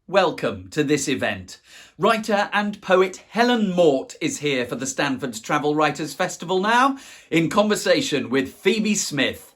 Welcome to this event. Writer and poet Helen Mort is here for the Stanfords Travel Writers Festival now, in conversation with Phoebe Smith.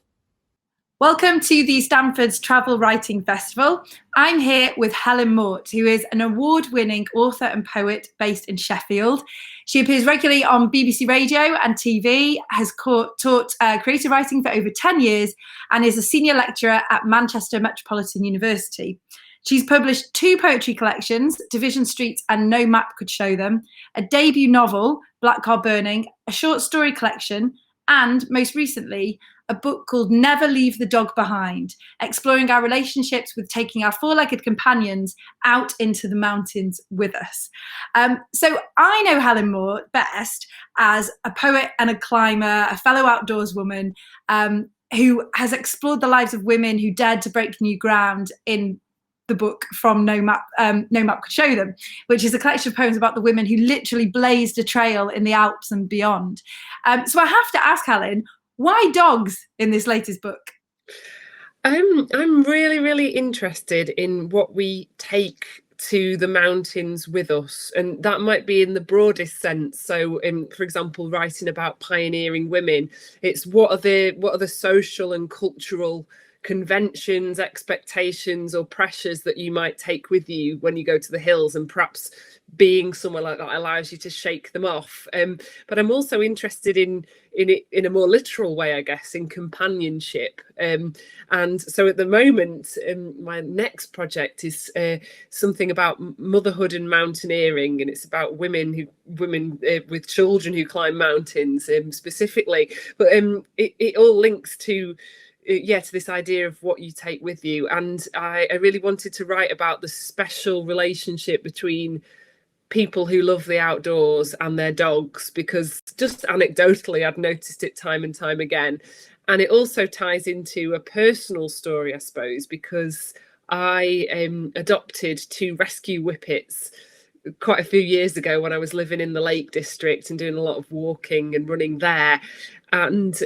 Welcome to the Stanfords Travel Writing Festival. I'm here with Helen Mort, who is an award-winning author and poet based in Sheffield. She appears regularly on BBC Radio and TV, has taught creative writing for over 10 years, and is a senior lecturer at Manchester Metropolitan University. She's published 2 poetry collections, Division Street and No Map Could Show Them, a debut novel, Black Car Burning, a short story collection, and most recently, a book called Never Leave the Dog Behind, exploring our relationships with taking our 4-legged companions out into the mountains with us. So I know Helen Mort best as a poet and a climber, a fellow outdoors woman, who has explored the lives of women who dared to break new ground in the book From No Map Could Show Them, which is a collection of poems about the women who literally blazed a trail in the Alps and beyond. So I have to ask Helen, why dogs in this latest book? I'm really interested in what we take to the mountains with us, and that might be in the broadest sense. So for example, writing about pioneering women, it's what are the social and cultural conventions, expectations or pressures that you might take with you when you go to the hills, and perhaps being somewhere like that allows you to shake them off. But I'm also interested in it in a more literal way, I guess, in companionship. And so at the moment, my next project is something about motherhood and mountaineering, and it's about women with children who climb mountains specifically. But it all links to this idea of what you take with you. And I really wanted to write about the special relationship between people who love the outdoors and their dogs, because just anecdotally I'd noticed it time and time again. And it also ties into a personal story, I suppose, because I adopted 2 rescue whippets quite a few years ago when I was living in the Lake District and doing a lot of walking and running there. And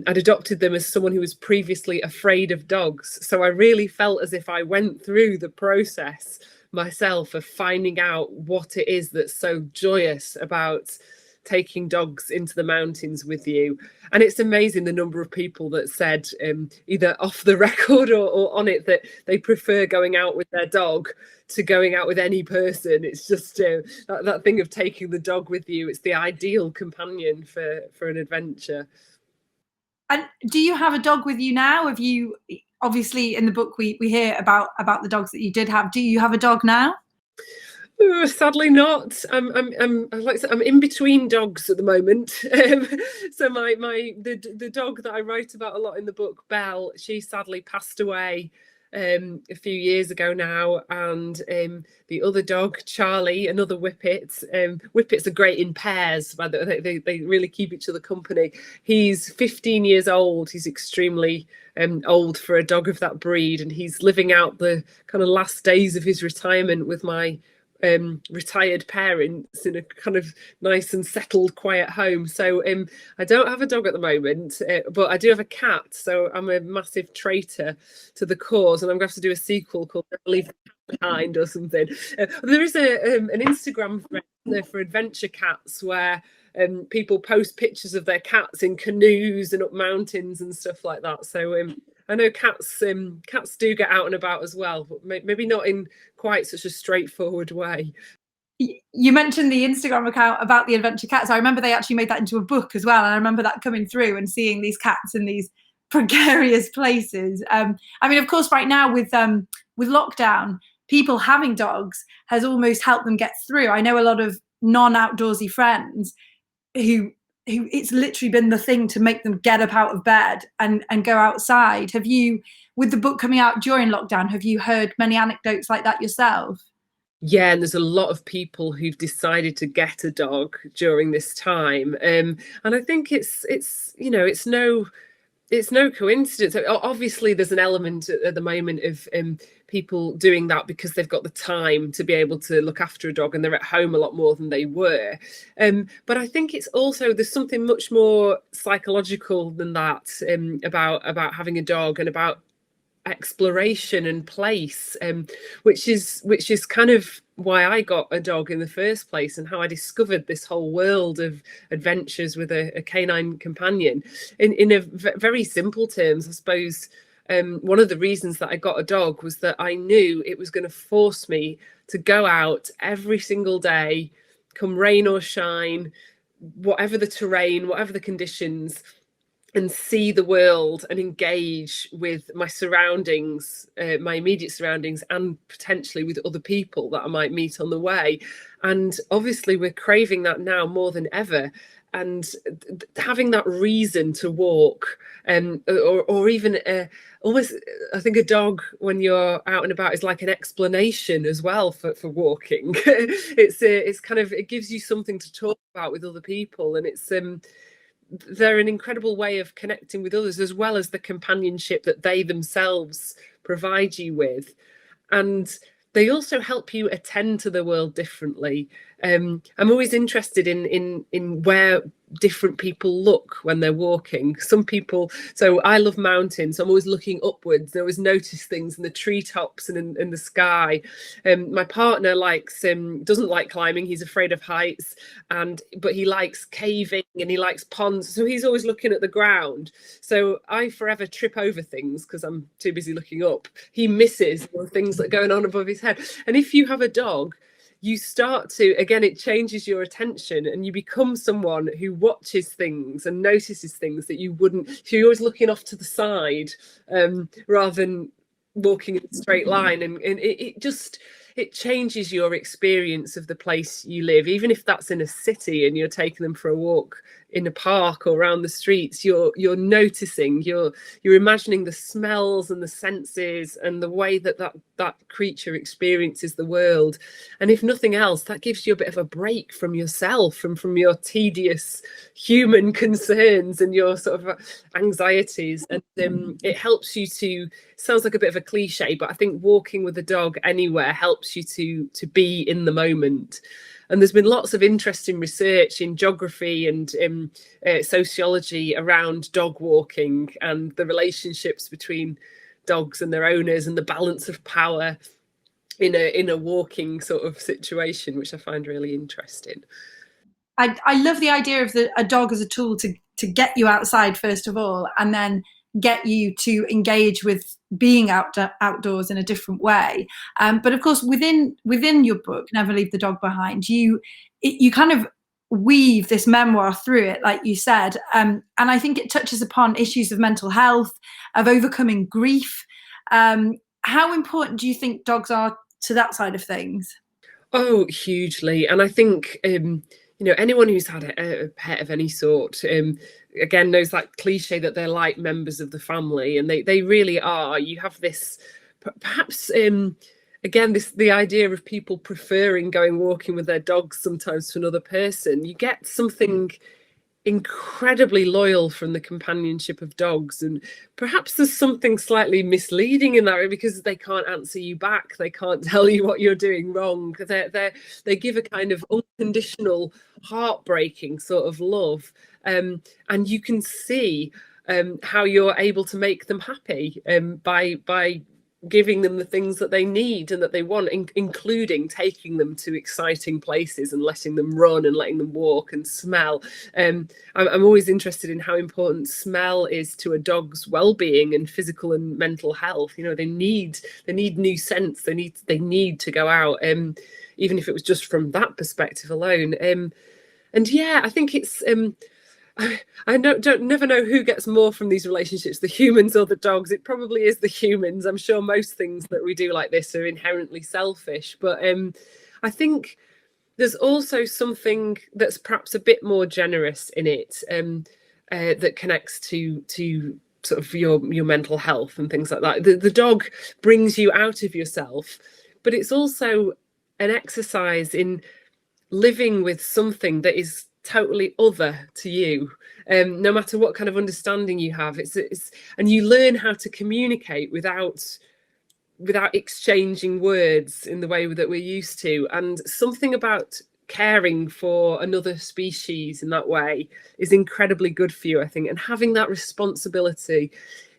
I'd adopted them as someone who was previously afraid of dogs. So I really felt as if I went through the process myself of finding out what it is that's so joyous about taking dogs into the mountains with you. And it's amazing the number of people that said, either off the record or on it, that they prefer going out with their dog to going out with any person. It's just that thing of taking the dog with you. It's the ideal companion for an adventure. And do you have a dog with you now? Have you, obviously in the book we hear about the dogs that you did have. Do you have a dog now? Sadly not. I'm in between dogs at the moment. So the dog that I write about a lot in the book, Belle, she sadly passed away a few years ago now, and the other dog, Charlie, another whippet. Whippets are great in pairs, but they really keep each other company. He's 15 years old. He's extremely old for a dog of that breed, and he's living out the kind of last days of his retirement with my retired parents in a kind of nice and settled, quiet home. So I don't have a dog at the moment, but I do have a cat. So I'm a massive traitor to the cause, and I'm going to have to do a sequel called Never Leave the Cat Behind or something. There is an Instagram thread for adventure cats where people post pictures of their cats in canoes and up mountains and stuff like that. So I know cats do get out and about as well, but maybe not in quite such a straightforward way. You mentioned the Instagram account about the adventure cats. I remember they actually made that into a book as well, and I remember that coming through and seeing these cats in these precarious places. I mean, of course, right now with lockdown, people having dogs has almost helped them get through. I know a lot of non-outdoorsy friends who it's literally been the thing to make them get up out of bed and go outside. Have you, with the book coming out during lockdown, have you heard many anecdotes like that yourself? Yeah, and there's a lot of people who've decided to get a dog during this time, and I think it's no coincidence. Obviously, there's an element at the moment of people doing that because they've got the time to be able to look after a dog and they're at home a lot more than they were. But I think it's also, there's something much more psychological than that about having a dog and about exploration and place, which is kind of why I got a dog in the first place, and how I discovered this whole world of adventures with a canine companion. In a very simple terms, I suppose, one of the reasons that I got a dog was that I knew it was going to force me to go out every single day, come rain or shine, whatever the terrain, whatever the conditions, and see the world and engage with my surroundings, my immediate surroundings, and potentially with other people that I might meet on the way. And obviously we're craving that now more than ever. And having that reason to walk, or even almost, I think a dog when you're out and about is like an explanation as well for walking. It's kind of, it gives you something to talk about with other people, and they're an incredible way of connecting with others, as well as the companionship that they themselves provide you with. And they also help you attend to the world differently. I'm always interested in where different people look when they're walking. Some people, so I love mountains, so I'm always looking upwards. I always notice things in the treetops and in the sky. My partner doesn't like climbing. He's afraid of heights, but he likes caving and he likes ponds. So he's always looking at the ground. So I forever trip over things because I'm too busy looking up. He misses the things that are going on above his head. And if you have a dog, you start to, again, it changes your attention, and you become someone who watches things and notices things that you wouldn't. So you're always looking off to the side, rather than walking in a straight line, and it changes your experience of the place you live. Even if that's in a city and you're taking them for a walk in a park or around the streets, you're noticing, you're imagining the smells and the senses and the way that creature experiences the world. And if nothing else, that gives you a bit of a break from yourself and from your tedious human concerns and your sort of anxieties. And it helps you to, sounds like a bit of a cliche, but I think walking with a dog anywhere helps you to be in the moment. And there's been lots of interesting research in geography and sociology around dog walking and the relationships between dogs and their owners and the balance of power in a walking sort of situation, which I find really interesting. I love the idea of a dog as a tool to get you outside, first of all, and then get you to engage with being outdoors in a different way. But of course, within your book, Never Leave the Dog Behind, you kind of weave this memoir through it, like you said. And I think it touches upon issues of mental health, of overcoming grief. How important do you think dogs are to that side of things? Oh, hugely. And I think, anyone who's had a pet of any sort, again, knows that cliche that they're like members of the family, and they really are. You have this, perhaps, again, the idea of people preferring going walking with their dogs sometimes to another person. You get something incredibly loyal from the companionship of dogs, and perhaps there's something slightly misleading in that, because they can't answer you back, they can't tell you what you're doing wrong. They give a kind of unconditional, heartbreaking sort of love, and you can see how you're able to make them happy by giving them the things that they need and that they want, including taking them to exciting places and letting them run and letting them walk and smell. I'm always interested in how important smell is to a dog's well-being and physical and mental health. They need new scents. They need to go out, even if it was just from that perspective alone. And yeah, I think it's I never know who gets more from these relationships, the humans or the dogs. It probably is the humans. I'm sure most things that we do like this are inherently selfish, but I think there's also something that's perhaps a bit more generous in it, that connects to sort of your mental health and things like that. The dog brings you out of yourself, but it's also an exercise in living with something that is totally other to you, no matter what kind of understanding you have. It's and you learn how to communicate without exchanging words in the way that we're used to. And something about caring for another species in that way is incredibly good for you, I think. And having that responsibility,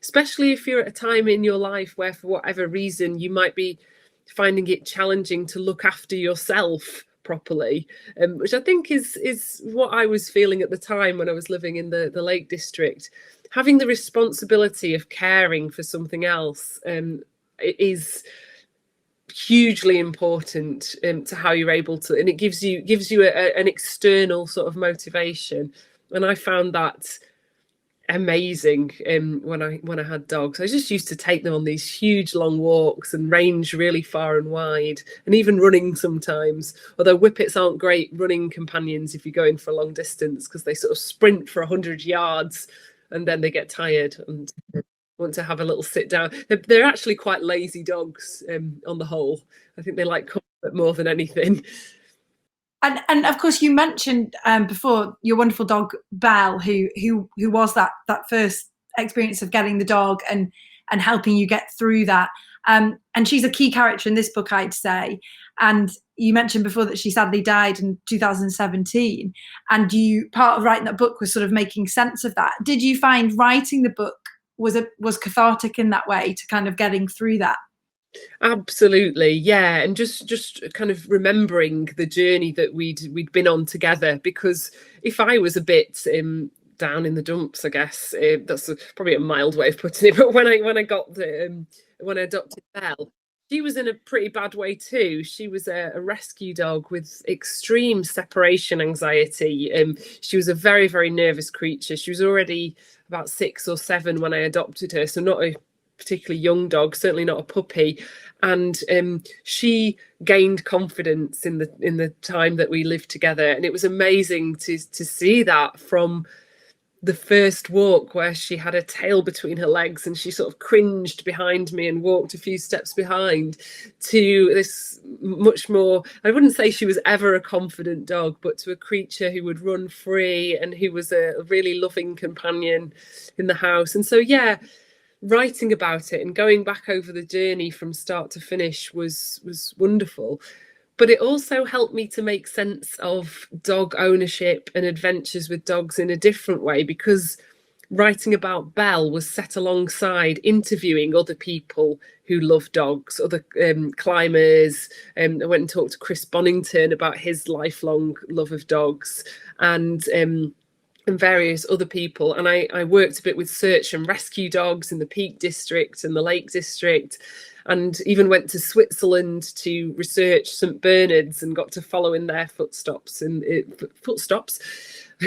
especially if you're at a time in your life where, for whatever reason, you might be finding it challenging to look after yourself properly, which I think is what I was feeling at the time when I was living in the Lake District. Having the responsibility of caring for something else is hugely important to how you're able to, and it gives you an external sort of motivation. And I found that amazing when I had dogs. I just used to take them on these huge long walks and range really far and wide, and even running sometimes, although whippets aren't great running companions if you're going for a long distance, because they sort of sprint for 100 yards and then they get tired and want to have a little sit down. They're actually quite lazy dogs on the whole. I think they like comfort more than anything. And of course, you mentioned before your wonderful dog Belle, who was that first experience of getting the dog and helping you get through that. And she's a key character in this book, I'd say. And you mentioned before that she sadly died in 2017. And part of writing that book was sort of making sense of that. Did you find writing the book was cathartic in that way, to kind of getting through that? Absolutely, yeah. And just kind of remembering the journey that we'd been on together, because if I was a bit down in the dumps, I guess that's probably a mild way of putting it, but when I adopted Belle, she was in a pretty bad way too. She was a rescue dog with extreme separation anxiety. She was a very, very nervous creature. She was already about 6 or 7 when I adopted her, so not a particularly young dog, certainly not a puppy. And she gained confidence in the time that we lived together, and it was amazing to see that from the first walk, where she had her tail between her legs and she sort of cringed behind me and walked a few steps behind, to this much more, I wouldn't say she was ever a confident dog, but to a creature who would run free and who was a really loving companion in the house. And so, yeah, writing about it and going back over the journey from start to finish was wonderful. But it also helped me to make sense of dog ownership and adventures with dogs in a different way, because writing about Belle was set alongside interviewing other people who love dogs, other climbers. I went and talked to Chris Bonington about his lifelong love of dogs, and various other people. And I worked a bit with search and rescue dogs in the Peak District and the Lake District, and even went to Switzerland to research St. Bernards and got to follow in their footsteps. I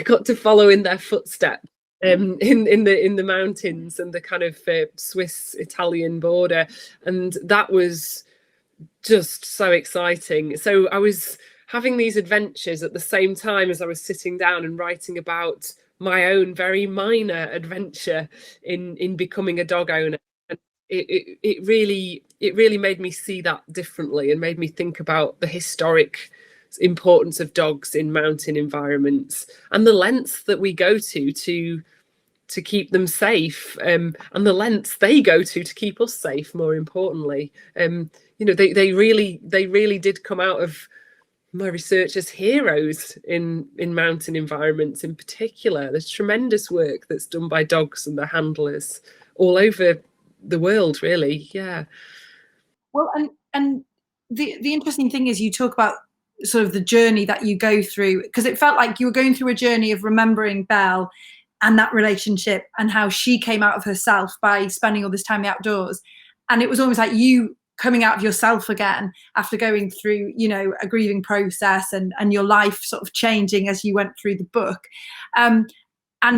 got to follow in their footsteps in the mountains and the kind of Swiss-Italian border, and that was just so exciting. So I was having these adventures at the same time as I was sitting down and writing about my own very minor adventure in becoming a dog owner. And it really made me see that differently, and made me think about the historic importance of dogs in mountain environments, and the lengths that we go to keep them safe, and the lengths they go to keep us safe, more importantly. They really did come out of my research as heroes in mountain environments in particular. There's tremendous work that's done by dogs and their handlers all over the world, really. Yeah. Well, and the interesting thing is, you talk about sort of the journey that you go through, because it felt like you were going through a journey of remembering Belle and that relationship and how she came out of herself by spending all this time in the outdoors. And it was almost like you coming out of yourself again after going through, a grieving process, and your life sort of changing as you went through the book. And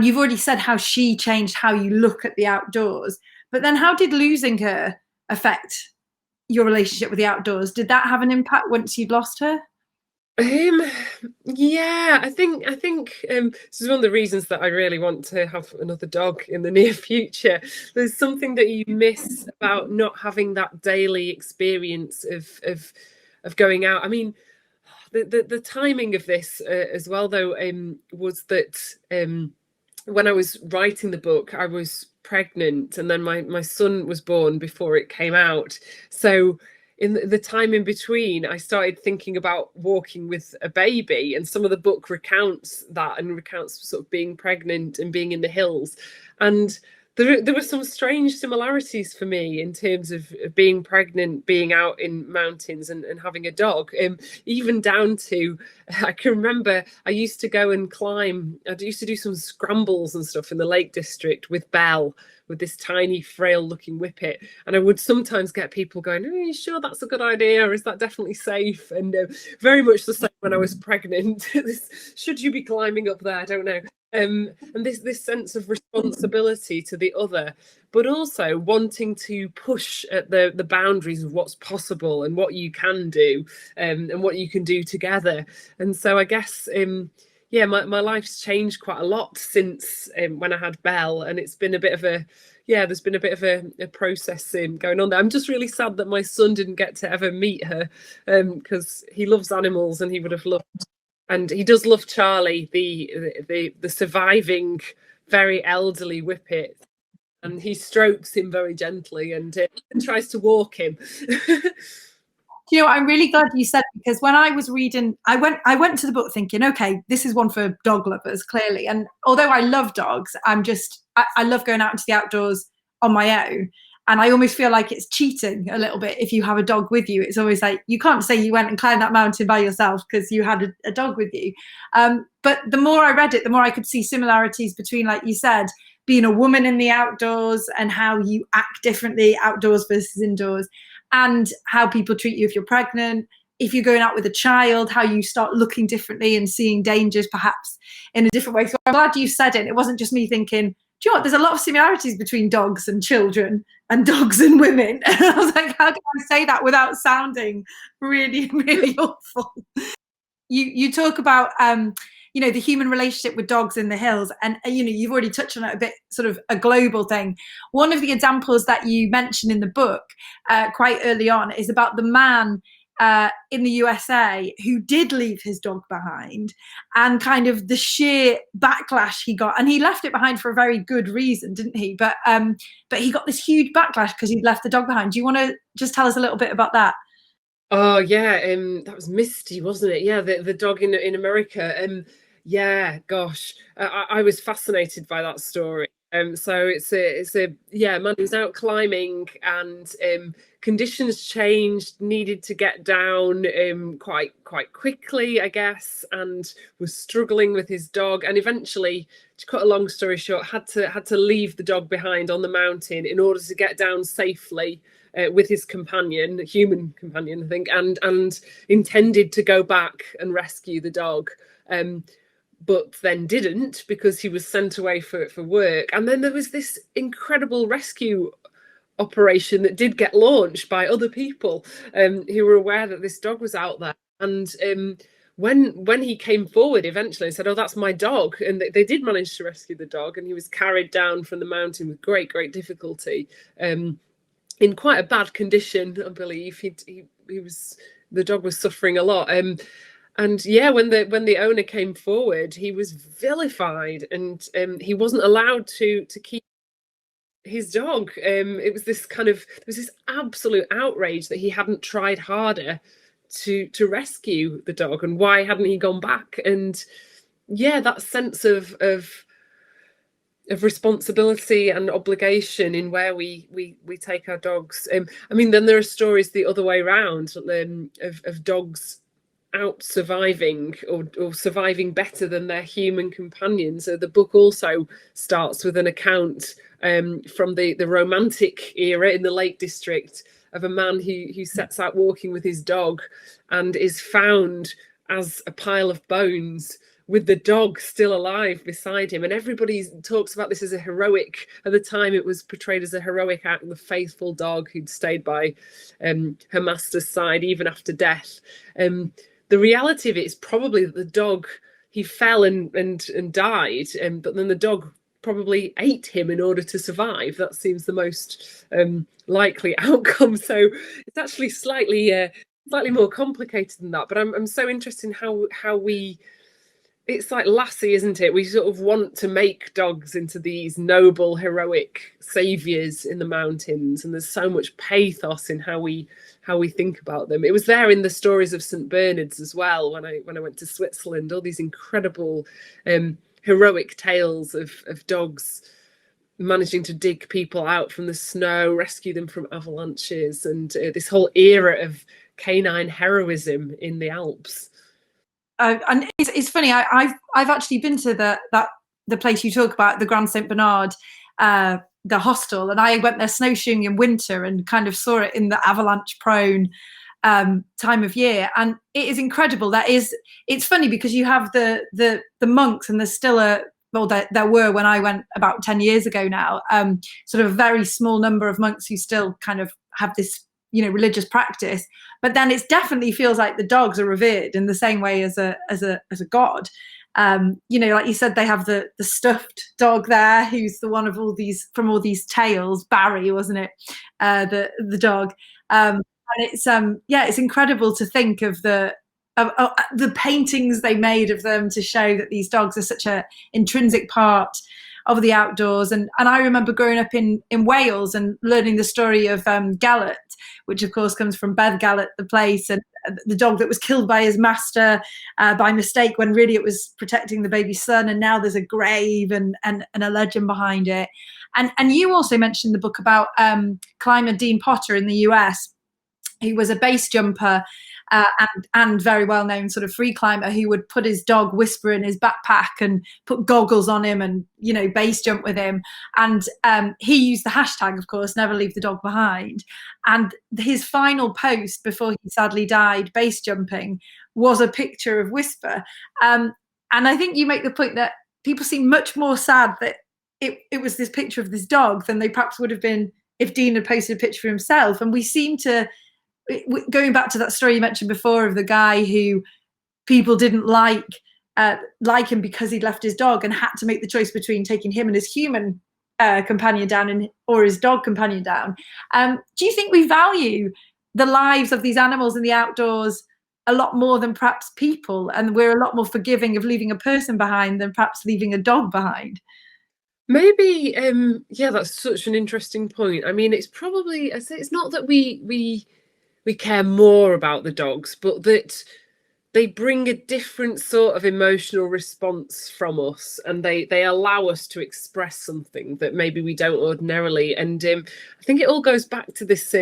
you've already said how she changed how you look at the outdoors, but then how did losing her affect your relationship with the outdoors? Did that have an impact once you'd lost her? Yeah, I think this is one of the reasons that I really want to have another dog in the near future. There's something that you miss about not having that daily experience of going out. I mean, the timing of this as well, though, was that when I was writing the book, I was pregnant, and then my son was born before it came out. So in the time in between, I started thinking about walking with a baby, and some of the book recounts that, and recounts sort of being pregnant and being in the hills. And there were some strange similarities for me in terms of being pregnant, being out in mountains and having a dog. Even down to, I can remember I used to go and climb, I used to do some scrambles and stuff in the Lake District with Belle, with this tiny, frail looking whippet. And I would sometimes get people going, "Are you sure that's a good idea? Or is that definitely safe?" And very much the same when I was pregnant. Should you be climbing up there? I don't know. And this sense of responsibility to the other, but also wanting to push at the boundaries of what's possible and what you can do, and what you can do together. And so I guess my life's changed quite a lot since when I had Belle, and it's been a bit of a there's been a bit of a process going on there. I'm just really sad that my son didn't get to ever meet her, because he loves animals and he would have loved. And he does love Charlie, the surviving, very elderly whippet, and he strokes him very gently and tries to walk him. You know, I'm really glad you said, because when I was reading, I went to the book thinking, okay, this is one for dog lovers, clearly. And although I love dogs, I love going out into the outdoors on my own. And I almost feel like it's cheating a little bit if you have a dog with you. It's always like, you can't say you went and climbed that mountain by yourself because you had a dog with you. But the more I read it, the more I could see similarities between, like you said, being a woman in the outdoors and how you act differently outdoors versus indoors, and how people treat you if you're pregnant, if you're going out with a child, how you start looking differently and seeing dangers perhaps in a different way. So I'm glad you said it. It wasn't just me thinking, do you know what, there's a lot of similarities between dogs and children and dogs and women. And I was like, how can I say that without sounding really, really awful? You talk about, the human relationship with dogs in the hills. And, you've already touched on it a bit, sort of a global thing. One of the examples that you mention in the book quite early on is about the man in the USA who did leave his dog behind, and kind of the sheer backlash he got. And he left it behind for a very good reason, didn't he? But he got this huge backlash because he'd left the dog behind. Do you want to just tell us a little bit about that? Oh yeah, that was Misty, wasn't it? Yeah, the dog in America. Yeah, gosh, I was fascinated by that story. So it's a man who's out climbing, and conditions changed, needed to get down quite quickly, I guess, and was struggling with his dog, and eventually, to cut a long story short, had to leave the dog behind on the mountain in order to get down safely. With his companion, human companion, I think, and intended to go back and rescue the dog, but then didn't because he was sent away for work. And then there was this incredible rescue operation that did get launched by other people who were aware that this dog was out there. And when he came forward eventually and said, "Oh, that's my dog," and they did manage to rescue the dog, and he was carried down from the mountain with great difficulty. In quite a bad condition, I believe. He was, the dog was suffering a lot. And yeah, when the owner came forward, he was vilified, and he wasn't allowed to keep his dog. It was this there was this absolute outrage that he hadn't tried harder to rescue the dog, and why hadn't he gone back? And yeah, that sense of responsibility and obligation in where we take our dogs. I mean, then there are stories the other way around, of dogs out surviving or surviving better than their human companions. So the book also starts with an account from the Romantic era in the Lake District of a man who sets out walking with his dog and is found as a pile of bones with the dog still alive beside him. And everybody talks about this as a heroic, at the time it was portrayed as a heroic act, the faithful dog who'd stayed by her master's side even after death. The reality of it is probably that the dog, he fell and died, but then the dog probably ate him in order to survive. That seems the most likely outcome. So it's actually slightly more complicated than that. But I'm so interested in how we, it's like Lassie, isn't it? We sort of want to make dogs into these noble, heroic saviors in the mountains, and there's so much pathos in how we think about them. It was there in the stories of St. Bernards as well. When I went to Switzerland, all these incredible heroic tales of dogs managing to dig people out from the snow, rescue them from avalanches, and this whole era of canine heroism in the Alps. And it's funny. I've actually been to the place you talk about, the Grand Saint Bernard, the hostel, and I went there snowshoeing in winter and kind of saw it in the avalanche-prone time of year, and it is incredible. It's funny because you have the monks, and there's still there were when I went about 10 years ago now, sort of a very small number of monks who still kind of have this religious practice, but then it definitely feels like the dogs are revered in the same way as a god. Like you said, they have the stuffed dog there, who's the one of all these tales. Barry, wasn't it? The dog. And it's incredible to think of the paintings they made of them to show that these dogs are such an intrinsic part of the outdoors. And I remember growing up in Wales and learning the story of Gelert, which of course comes from Beddh Gelert, the place, and the dog that was killed by his master by mistake, when really it was protecting the baby's son. And now there's a grave and a legend behind it. And you also mentioned the book about climber Dean Potter in the US, who was a base jumper and very well-known sort of free climber, who would put his dog Whisper in his backpack and put goggles on him and base jump with him. And he used the hashtag, of course, never leave the dog behind. And his final post before he sadly died base jumping was a picture of Whisper. And I think you make the point that people seem much more sad that it was this picture of this dog than they perhaps would have been if Dean had posted a picture of himself. And we seem to, going back to that story you mentioned before of the guy who people didn't like him because he'd left his dog and had to make the choice between taking him and his human companion down or his dog companion down. Do you think we value the lives of these animals in the outdoors a lot more than perhaps people, and we're a lot more forgiving of leaving a person behind than perhaps leaving a dog behind? Maybe, that's such an interesting point. I mean, it's probably, I say, it's not that we care more about the dogs, but that they bring a different sort of emotional response from us, and they allow us to express something that maybe we don't ordinarily. And I think it all goes back to this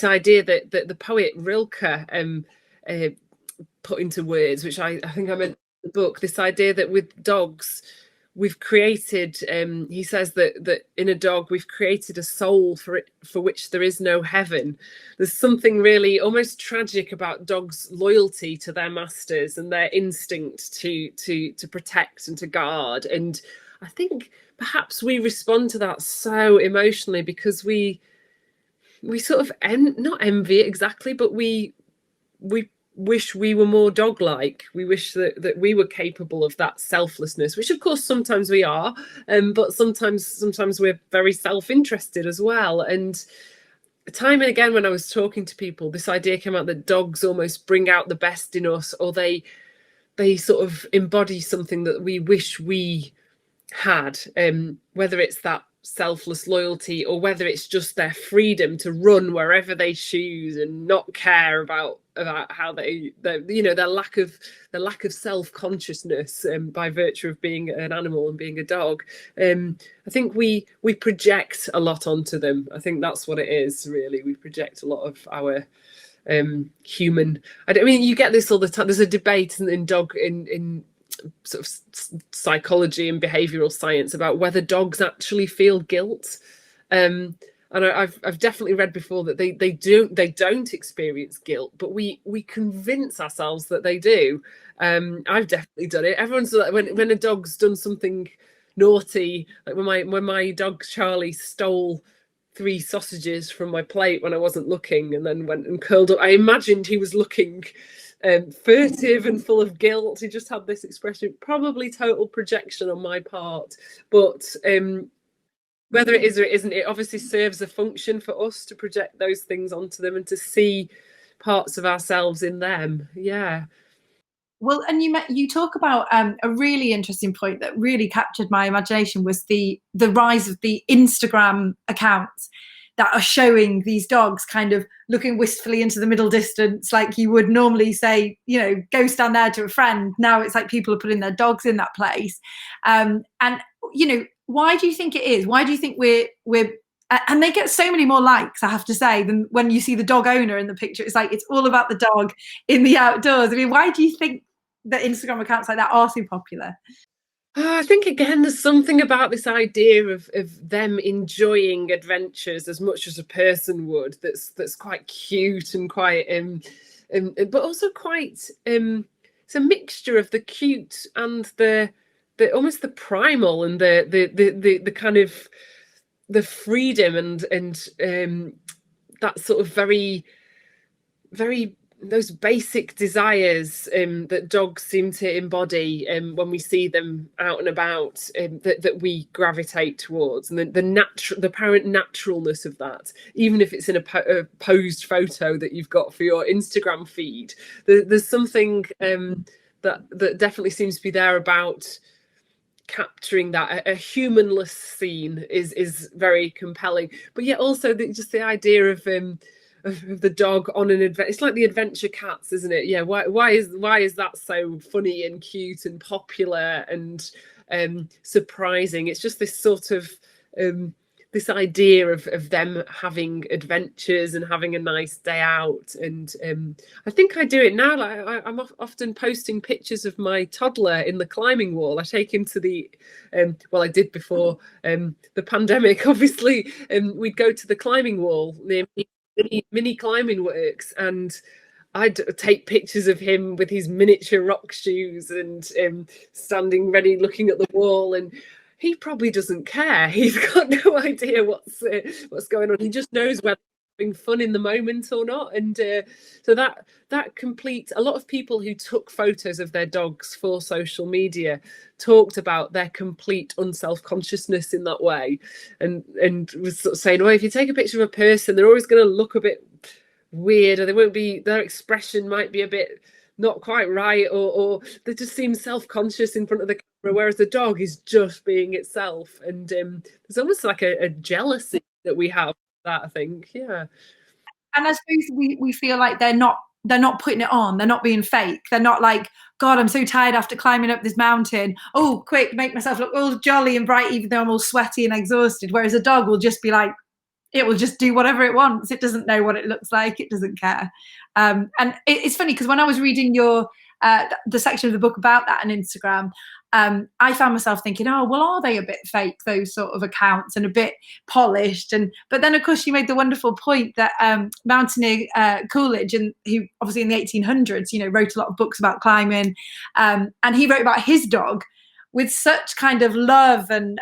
idea that the poet Rilke put into words, which I think I meant in the book. This idea that with dogs, we've created, he says that in a dog we've created a soul for which there is no heaven. There's something really almost tragic about dogs' loyalty to their masters and their instinct to protect and to guard. And I think perhaps we respond to that so emotionally because we sort of not envy it exactly, but we wish we were more dog-like. We wish that we were capable of that selflessness, which of course sometimes we are, but sometimes we're very self-interested as well. And time and again when I was talking to people, this idea came out that dogs almost bring out the best in us, or they sort of embody something that we wish we had, whether it's that selfless loyalty or whether it's just their freedom to run wherever they choose and not care about how their lack of self-consciousness by virtue of being an animal and being a dog. I think we project a lot onto them. I think that's what it is, really. We project a lot of our human. I mean, you get this all the time. There's a debate in sort of psychology and behavioral science about whether dogs actually feel guilt, and I've definitely read before that they don't experience guilt, but we convince ourselves that they do. I've definitely done it. Everyone's like, when a dog's done something naughty, like when my dog Charlie stole 3 sausages from my plate when I wasn't looking, and then went and curled up. I imagined he was looking furtive and full of guilt. He just had this expression, probably total projection on my part, but whether it is or it isn't, it obviously serves a function for us to project those things onto them and to see parts of ourselves in them. Yeah. Well, and you talk about a really interesting point that really captured my imagination was the rise of the Instagram accounts that are showing these dogs kind of looking wistfully into the middle distance, like you would normally say, go stand there to a friend. Now it's like people are putting their dogs in that place. And, why do you think it is? Why do you think we're and they get so many more likes, I have to say, than when you see the dog owner in the picture. It's like it's all about the dog in the outdoors. I mean, why do you think that Instagram accounts like that are so popular? I think again, there's something about this idea of them enjoying adventures as much as a person would. That's quite cute and quite, but also quite. It's a mixture of the cute and the almost the primal and the kind of the freedom and that sort of very those basic desires that dogs seem to embody when we see them out and about, that we gravitate towards, and the apparent naturalness of that, even if it's in a posed photo that you've got for your Instagram feed. There's something that definitely seems to be there about capturing that. A humanless scene is very compelling, but yet also just the idea of the dog on an adventure. It's like the adventure cats, isn't it? Yeah. Why is that so funny and cute and popular and surprising? It's just this sort of this idea of them having adventures and having a nice day out. And I think I do it now. Like I'm often posting pictures of my toddler in the climbing wall. I take him to the well, I did before the pandemic, obviously. We'd go to the climbing wall near mini climbing works, and I'd take pictures of him with his miniature rock shoes and standing ready looking at the wall, and he probably doesn't care. He's got no idea what's going on. He just knows whether having fun in the moment or not. And so that complete, a lot of people who took photos of their dogs for social media talked about their complete unself-consciousness in that way, and was sort of saying, well, if you take a picture of a person, they're always going to look a bit weird, or they won't be, their expression might be a bit not quite right, or they just seem self-conscious in front of the camera, whereas the dog is just being itself. And there's almost like a jealousy that we have that, I think. Yeah. And I suppose we feel like they're not putting it on, they're not being fake, they're not like, God, I'm so tired after climbing up this mountain, oh quick, make myself look all jolly and bright even though I'm all sweaty and exhausted. Whereas a dog will just be like, it will just do whatever it wants. It doesn't know what it looks like. It doesn't care. And it's funny because when I was reading your the section of the book about that on Instagram, I found myself thinking, oh, well, are they a bit fake, those sort of accounts, and a bit polished? But then, of course, you made the wonderful point that mountaineer Coolidge, and who obviously in the 1800s, wrote a lot of books about climbing, and he wrote about his dog with such kind of love and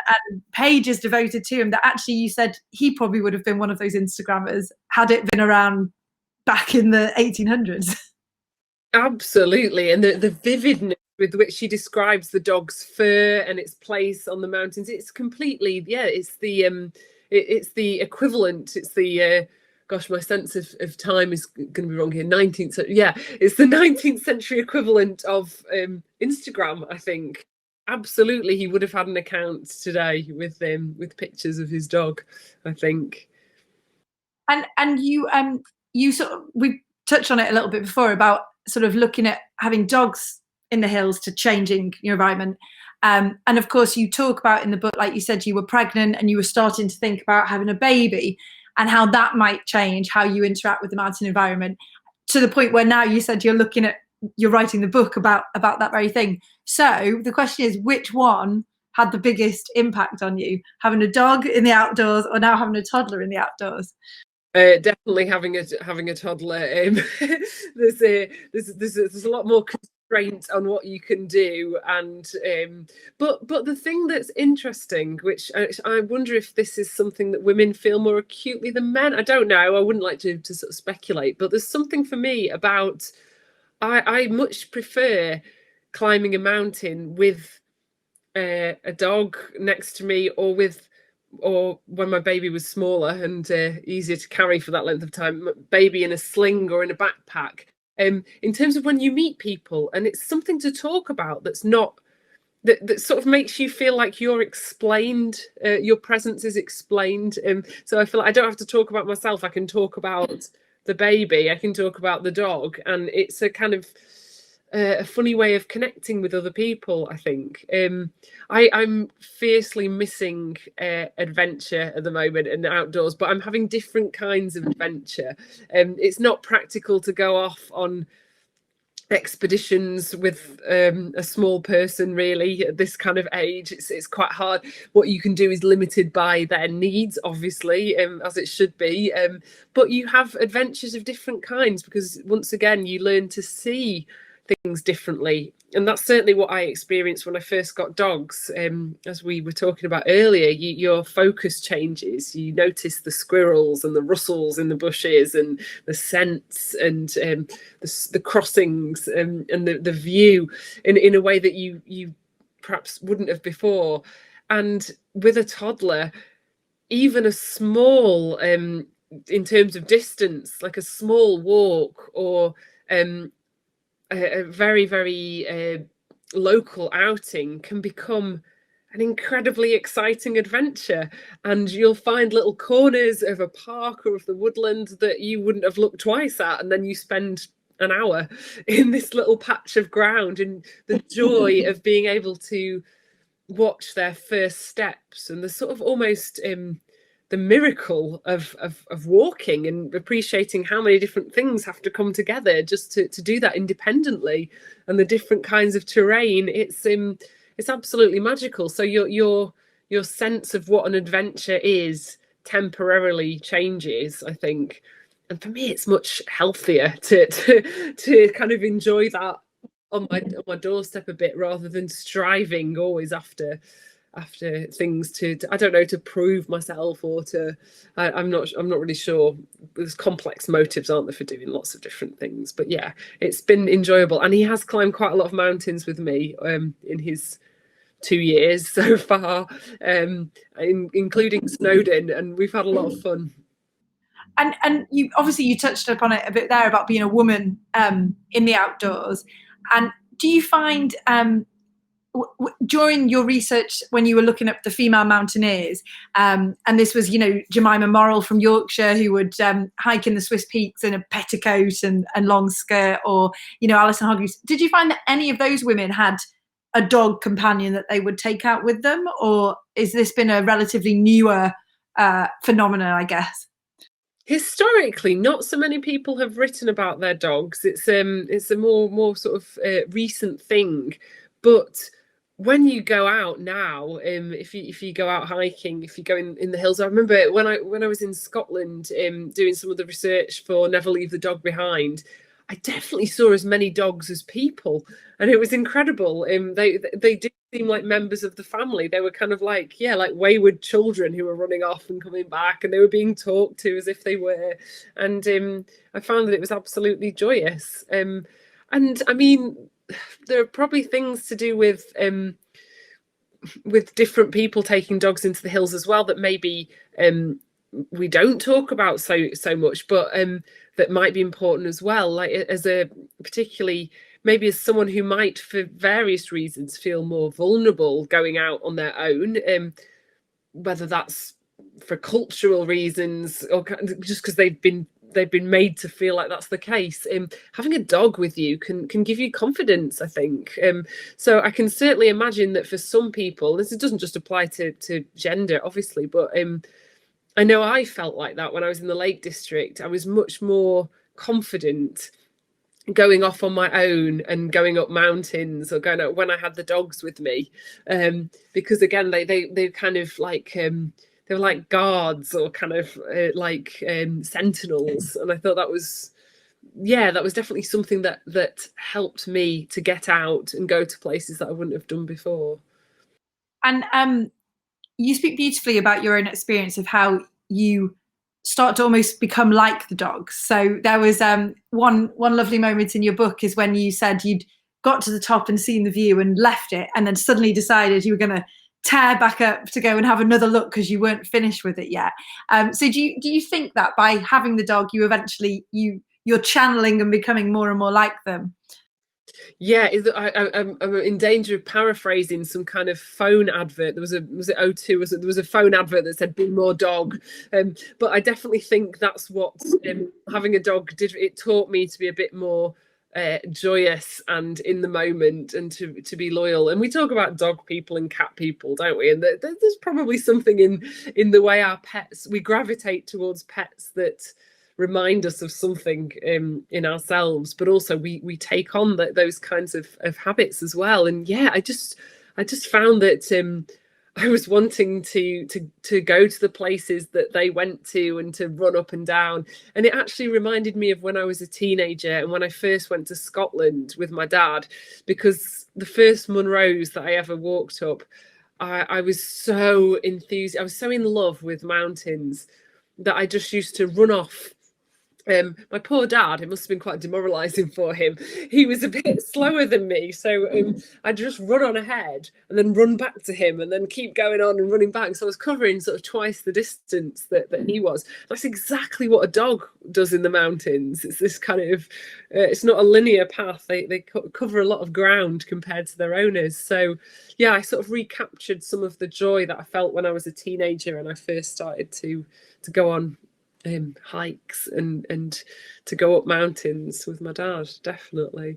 pages devoted to him that actually you said he probably would have been one of those Instagrammers had it been around back in the 1800s. Absolutely. And the vividness with which she describes the dog's fur and its place on the mountains, it's completely, it's the equivalent. It's the gosh, my sense of time is going to be wrong here. 19th century, it's the 19th century equivalent of Instagram, I think. Absolutely, he would have had an account today with pictures of his dog, I think. And you sort of, we touched on it a little bit before about sort of looking at having dogs in the hills to changing your environment. And of course, you talk about in the book, like you said, you were pregnant and you were starting to think about having a baby and how that might change how you interact with the mountain environment, to the point where now you said you're writing the book about that very thing. So the question is, which one had the biggest impact on you? Having a dog in the outdoors or now having a toddler in the outdoors? Definitely having a toddler. There's a lot more constraint on what you can do, and but the thing that's interesting, which I wonder if this is something that women feel more acutely than men. I don't know. I wouldn't like to sort of speculate, but there's something for me about I much prefer climbing a mountain with a dog next to me, or when my baby was smaller and easier to carry for that length of time, baby in a sling or in a backpack. In terms of when you meet people, and it's something to talk about that's not that sort of makes you feel like you're explained, your presence is explained. So I feel like I don't have to talk about myself. I can talk about the baby, I can talk about the dog, and it's a kind of a funny way of connecting with other people, I think. I'm fiercely missing adventure at the moment and outdoors, but I'm having different kinds of adventure. It's not practical to go off on expeditions with a small person really at this kind of age. It's quite hard. What you can do is limited by their needs, obviously, as it should be, but you have adventures of different kinds because once again you learn to see things differently, and that's certainly what I experienced when I first got dogs. As we were talking about earlier, your focus changes. You notice the squirrels and the rustles in the bushes and the scents and the crossings and the view in a way that you perhaps wouldn't have before. And with a toddler, even a small in terms of distance, like a small walk or a very, very local outing can become an incredibly exciting adventure. And you'll find little corners of a park or of the woodland that you wouldn't have looked twice at. And then you spend an hour in this little patch of ground, and the joy of being able to watch their first steps and the sort of almost the miracle of walking and appreciating how many different things have to come together just to do that independently, and the different kinds of terrain. It's absolutely magical. So your sense of what an adventure is temporarily changes, I think. And for me, it's much healthier to kind of enjoy that on my doorstep a bit, rather than striving always after things to I don't know, to prove myself or to I'm not really sure. There's complex motives, aren't there, for doing lots of different things. But yeah, it's been enjoyable, and he has climbed quite a lot of mountains with me in his 2 years so far, including Snowdon, and we've had a lot of fun. And you obviously you touched upon it a bit there about being a woman in the outdoors. And do you find during your research, when you were looking up the female mountaineers, and this was, Jemima Morrill from Yorkshire, who would hike in the Swiss peaks in a petticoat and long skirt, or, Alison Hargreaves, did you find that any of those women had a dog companion that they would take out with them? Or is this been a relatively newer phenomenon, I guess? Historically, not so many people have written about their dogs. It's a more sort of recent thing. But when you go out now, if you go out hiking, if you go in the hills, I remember when I was in Scotland doing some of the research for Never Leave the Dog Behind, I definitely saw as many dogs as people, and it was incredible. They did seem like members of the family. They were kind of like wayward children who were running off and coming back, and they were being talked to as if they were. And I found that it was absolutely joyous. And I mean, there are probably things to do with different people taking dogs into the hills as well that maybe we don't talk about so much, but that might be important as well. Like as a particularly maybe as someone who might, for various reasons, feel more vulnerable going out on their own, whether that's for cultural reasons or just because they've been made to feel like that's the case. Having a dog with you can give you confidence, I think. So I can certainly imagine that for some people, this doesn't just apply to gender, obviously, but I know I felt like that when I was in the Lake District. I was much more confident going off on my own and going up mountains or going out when I had the dogs with me, because again they kind of like they were like guards or kind of sentinels, and I thought that was definitely something that helped me to get out and go to places that I wouldn't have done before. And you speak beautifully about your own experience of how you start to almost become like the dogs. So there was one lovely moment in your book is when you said you'd got to the top and seen the view and left it, and then suddenly decided you were going to tear back up to go and have another look because you weren't finished with it yet. So do you think that by having the dog, you eventually you're channeling and becoming more and more like them? Yeah, I'm in danger of paraphrasing some kind of phone advert. Was it O2? There was a phone advert that said "Be more dog," but I definitely think that's what having a dog did. It taught me to be a bit more joyous and in the moment, and to be loyal. And we talk about dog people and cat people, don't we? And there's probably something in the way our pets, we gravitate towards pets that remind us of something in ourselves, but also we take on those kinds of habits as well. And yeah, I just found that I was wanting to go to the places that they went to and to run up and down. And it actually reminded me of when I was a teenager and when I first went to Scotland with my dad, because the first Munros that I ever walked up, I was so enthused. I was so in love with mountains that I just used to run off. My poor dad, it must have been quite demoralizing for him. He was a bit slower than me, so I'd just run on ahead and then run back to him and then keep going on and running back. So I was covering sort of twice the distance that he was. That's exactly what a dog does in the mountains. It's this kind of, it's not a linear path. They cover a lot of ground compared to their owners. So yeah, I sort of recaptured some of the joy that I felt when I was a teenager and I first started to go on hikes and to go up mountains with my dad. Definitely.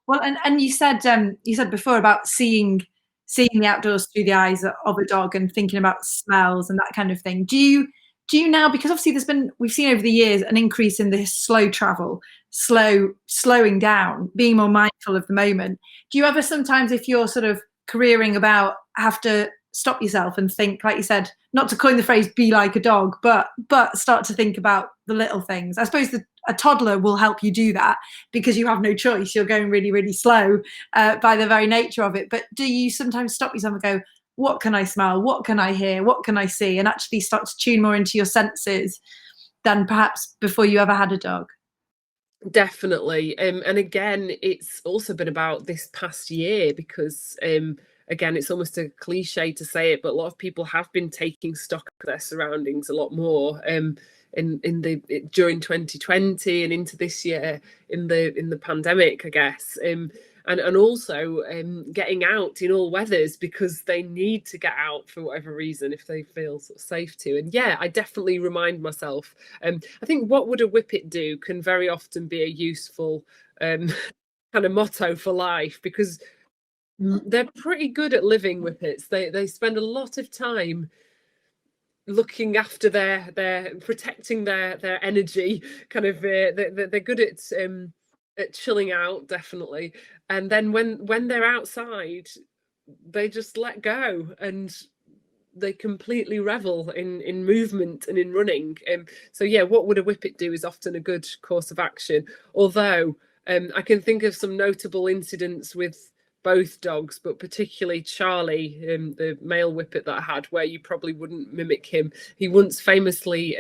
Well, and you said before about seeing the outdoors through the eyes of a dog and thinking about smells and that kind of thing. Do you now, because obviously we've seen over the years an increase in this slow travel, slowing down, being more mindful of the moment. Do you ever sometimes, if you're sort of careering about, have to stop yourself and think, like you said, not to coin the phrase be like a dog, but start to think about the little things? I suppose a toddler will help you do that because you have no choice. You're going really, really slow by the very nature of it. But do you sometimes stop yourself and go, what can I smell? What can I hear? What can I see? And actually start to tune more into your senses than perhaps before you ever had a dog? Definitely. And again, it's also been about this past year because again, it's almost a cliche to say it, but a lot of people have been taking stock of their surroundings a lot more during 2020 and into this year in the pandemic, I guess. And also getting out in all weathers because they need to get out for whatever reason if they feel sort of safe to. And yeah, I definitely remind myself. I think what would a whippet do can very often be a useful kind of motto for life, because they're pretty good at living whippets. They spend a lot of time looking after their protecting their energy. Kind of they're good at chilling out, definitely. And then when they're outside, they just let go and they completely revel in movement and in running. So yeah, what would a whippet do is often a good course of action. Although I can think of some notable incidents with both dogs, but particularly Charlie, the male whippet that I had, where you probably wouldn't mimic him. He once famously,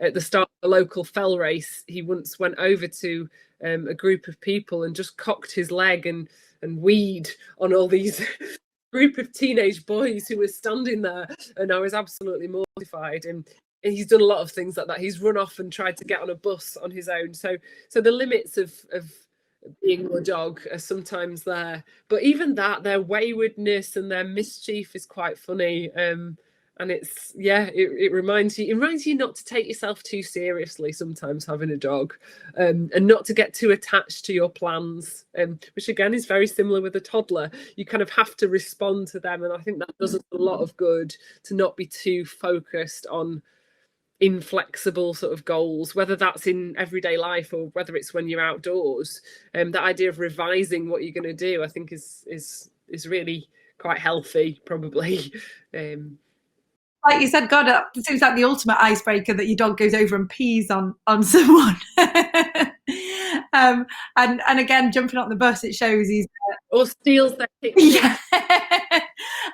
at the start of a local fell race, he once went over to a group of people and just cocked his leg and weed on all these group of teenage boys who were standing there, and I was absolutely mortified. And he's done a lot of things like that. He's run off and tried to get on a bus on his own. So the limits of being a dog are sometimes there, but even that, their waywardness and their mischief is quite funny. And it's, yeah, it reminds you not to take yourself too seriously sometimes having a dog, and not to get too attached to your plans, which again is very similar with a toddler. You kind of have to respond to them, and I think that does us a lot of good to not be too focused on inflexible sort of goals, whether that's in everyday life or whether it's when you're outdoors. That idea of revising what you're going to do, I think is really quite healthy, probably. Like you said, God, it seems like the ultimate icebreaker that your dog goes over and pees on someone. And again, jumping on the bus, it shows he's or steals their picture. Yeah.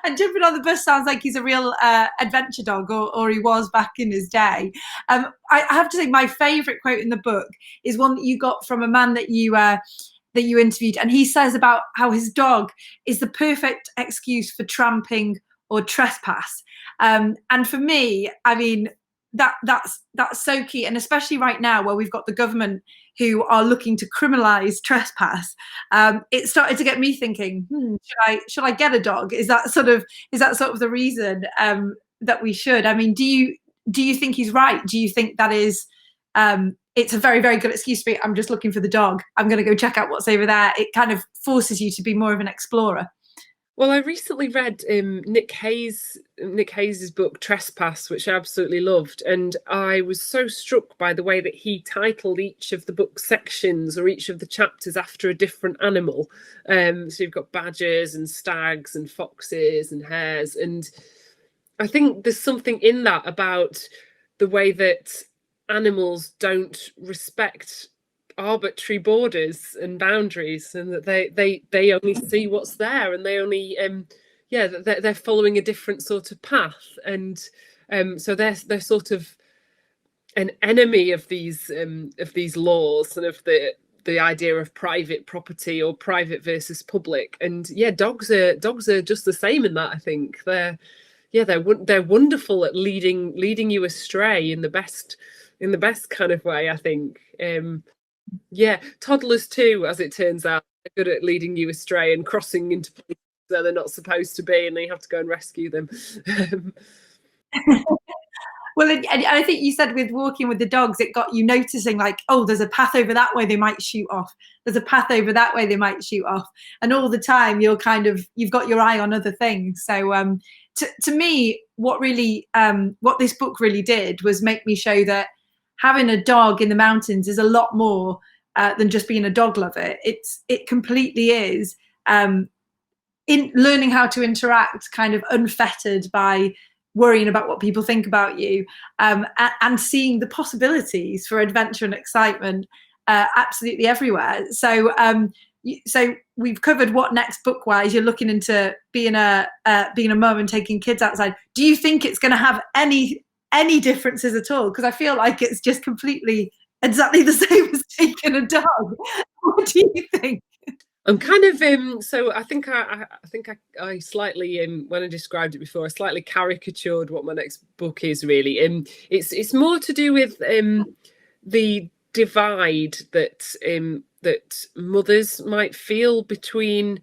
And jumping on the bus sounds like he's a real adventure dog, or he was back in his day. I have to say, my favourite quote in the book is one that you got from a man that you interviewed, and he says about how his dog is the perfect excuse for tramping or trespass. And for me, I mean, that's so key, and especially right now where we've got the government who are looking to criminalize trespass. It started to get me thinking, should I get a dog? Is that sort of the reason that we should? I mean, do you think he's right? Do you think that is it's a very, very good excuse for me. I'm just looking for the dog. I'm going to go check out what's over there. It kind of forces you to be more of an explorer. Well, I recently read Nick Hayes's book Trespass, which I absolutely loved, and I was so struck by the way that he titled each of the book sections or each of the chapters after a different animal. So you've got badgers and stags and foxes and hares, and I think there's something in that about the way that animals don't respect arbitrary borders and boundaries, and that they only see what's there, and they only they're following a different sort of path, and so they're sort of an enemy of these laws and of the idea of private property or private versus public. And dogs are just the same in that. I think they're wonderful at leading you astray in the best kind of way, I think. Toddlers too, as it turns out, are good at leading you astray and crossing into places where they're not supposed to be, and then you have to go and rescue them. Well, and I think you said with walking with the dogs, it got you noticing, like, oh, there's a path over that way, they might shoot off. There's a path over that way, they might shoot off. And all the time you've got your eye on other things. So to me, what this book really did was make me show that having a dog in the mountains is a lot more than just being a dog lover. It completely is in learning how to interact kind of unfettered by worrying about what people think about you, and seeing the possibilities for adventure and excitement absolutely everywhere. So we've covered what next book-wise. You're looking into being a mum and taking kids outside. Do you think it's going to have any differences at all? Because I feel like it's just completely exactly the same as taking a dog. What do you think? I'm kind of so I think I slightly when I described it before, I slightly caricatured what my next book is really. It's more to do with the divide that mothers might feel between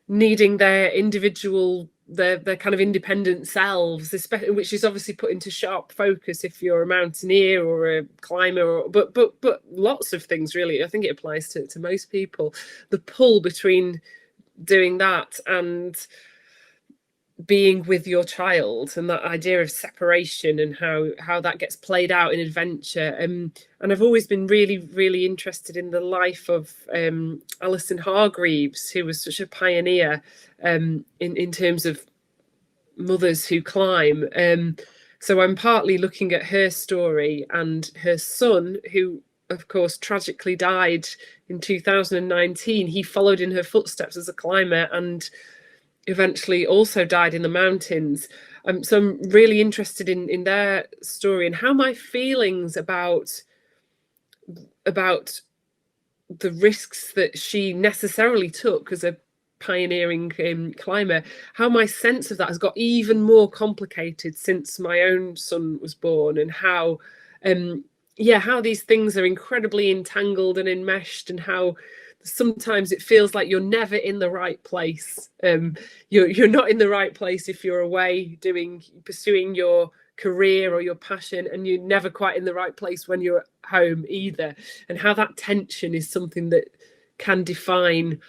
needing their individual, their kind of independent selves, especially, which is obviously put into sharp focus if you're a mountaineer or a climber, but lots of things really. I think it applies to most people. The pull between doing that and being with your child, and that idea of separation and how that gets played out in adventure. And I've always been really, really interested in the life of Alison Hargreaves, who was such a pioneer in terms of mothers who climb. So I'm partly looking at her story and her son, who of course tragically died in 2019. He followed in her footsteps as a climber and eventually also died in the mountains. So I'm really interested in their story and how my feelings about the risks that she necessarily took as a pioneering climber, how my sense of that has got even more complicated since my own son was born, and how these things are incredibly entangled and enmeshed, and how sometimes it feels like you're never in the right place. You're not in the right place if you're away pursuing your career or your passion, and you're never quite in the right place when you're at home either. And how that tension is something that can define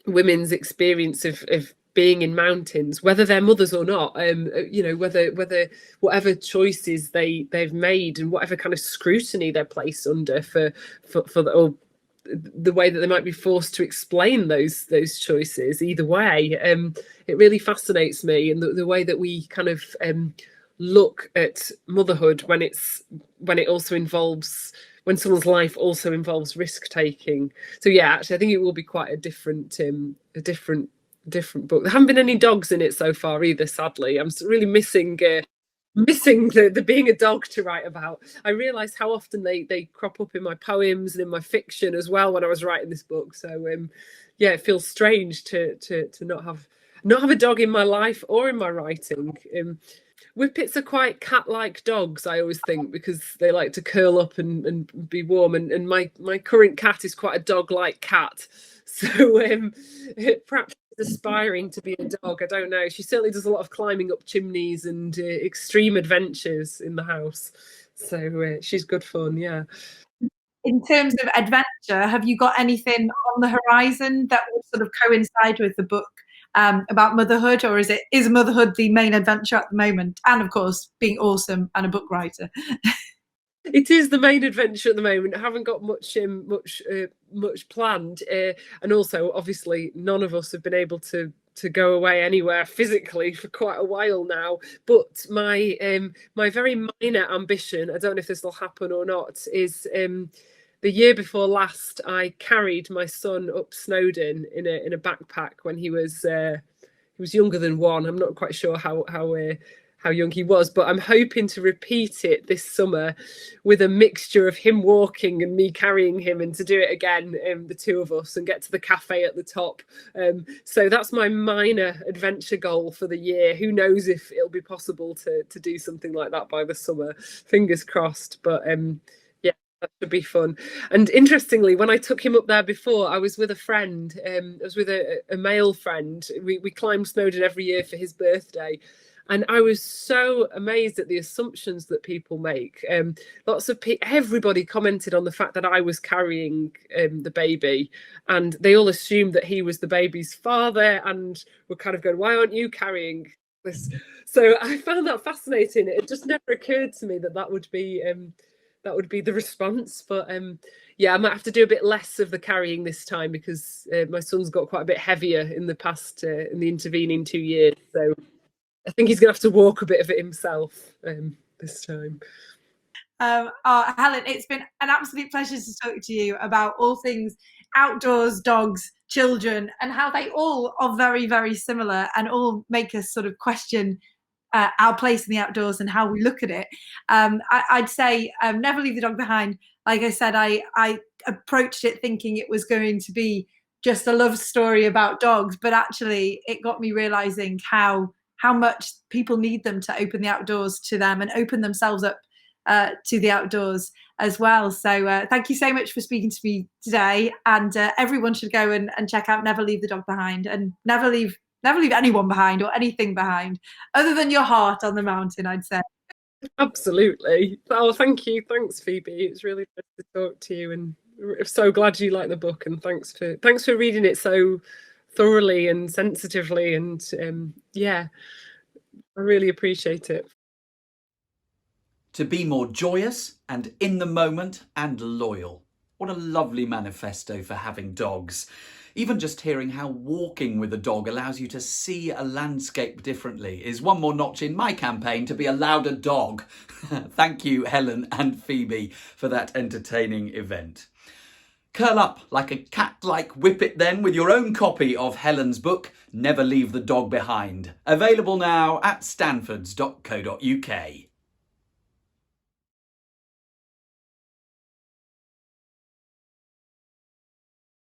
women's experience of being in mountains, whether they're mothers or not. Whether whatever choices they've made and whatever kind of scrutiny they're placed under for the way that they might be forced to explain those choices. Either way, it really fascinates me, and the way that we kind of look at motherhood when it also involves, when someone's life also involves risk taking. So actually I think it will be quite a different book. There haven't been any dogs in it so far either, sadly. I'm really missing the being a dog to write about. I realised how often they crop up in my poems and in my fiction as well when I was writing this book. So it feels strange to not have a dog in my life or in my writing. Whippets are quite cat-like dogs, I always think, because they like to curl up and be warm. And my current cat is quite a dog-like cat. So perhaps she's aspiring to be a dog. I don't know. She certainly does a lot of climbing up chimneys and extreme adventures in the house. So she's good fun, yeah. in terms of adventure, have you got anything on the horizon that will sort of coincide with the book about motherhood, or is motherhood the main adventure at the moment? And of course, being awesome and a book writer. It is the main adventure at the moment. I haven't got much planned, and also obviously none of us have been able to go away anywhere physically for quite a while now. But my very minor ambition, I don't know if this will happen or not, is the year before last I carried my son up Snowdon in a backpack when he was younger than 1. I'm not quite sure how young he was, but I'm hoping to repeat it this summer with a mixture of him walking and me carrying him, and to do it again, the two of us, and get to the cafe at the top. So that's my minor adventure goal for the year. Who knows if it'll be possible to do something like that by the summer? Fingers crossed. But yeah, that should be fun. And interestingly, when I took him up there before, I was with a friend. I was with a male friend. We climbed Snowdon every year for his birthday. And I was so amazed at the assumptions that people make. Everybody commented on the fact that I was carrying the baby, and they all assumed that he was the baby's father, and were kind of going, "Why aren't you carrying this?" So I found that fascinating. It just never occurred to me that would be the response. But yeah, I might have to do a bit less of the carrying this time, because my son's got quite a bit heavier in the intervening 2 years. So I think he's going to have to walk a bit of it himself this time. Helen, it's been an absolute pleasure to talk to you about all things outdoors, dogs, children, and how they all are very, very similar and all make us sort of question our place in the outdoors and how we look at it. I'd say never leave the dog behind. Like I said, I approached it thinking it was going to be just a love story about dogs, but actually it got me realizing how much people need them to open the outdoors to them and open themselves up to the outdoors as well. So thank you so much for speaking to me today. And everyone should go and check out Never Leave the Dog Behind, and never leave anyone behind or anything behind other than your heart on the mountain, I'd say. Absolutely. Oh, thank you. Thanks, Phoebe. It's really nice to talk to you, and I'm so glad you like the book, and thanks for reading it so thoroughly and sensitively, and yeah, I really appreciate it. To be more joyous and in the moment and loyal. What a lovely manifesto for having dogs. Even just hearing how walking with a dog allows you to see a landscape differently is one more notch in my campaign to be allowed a dog. Thank you, Helen and Phoebe, for that entertaining event. Curl up like a cat-like whippet then with your own copy of Helen's book, Never Leave the Dog Behind. Available now at stanfords.co.uk.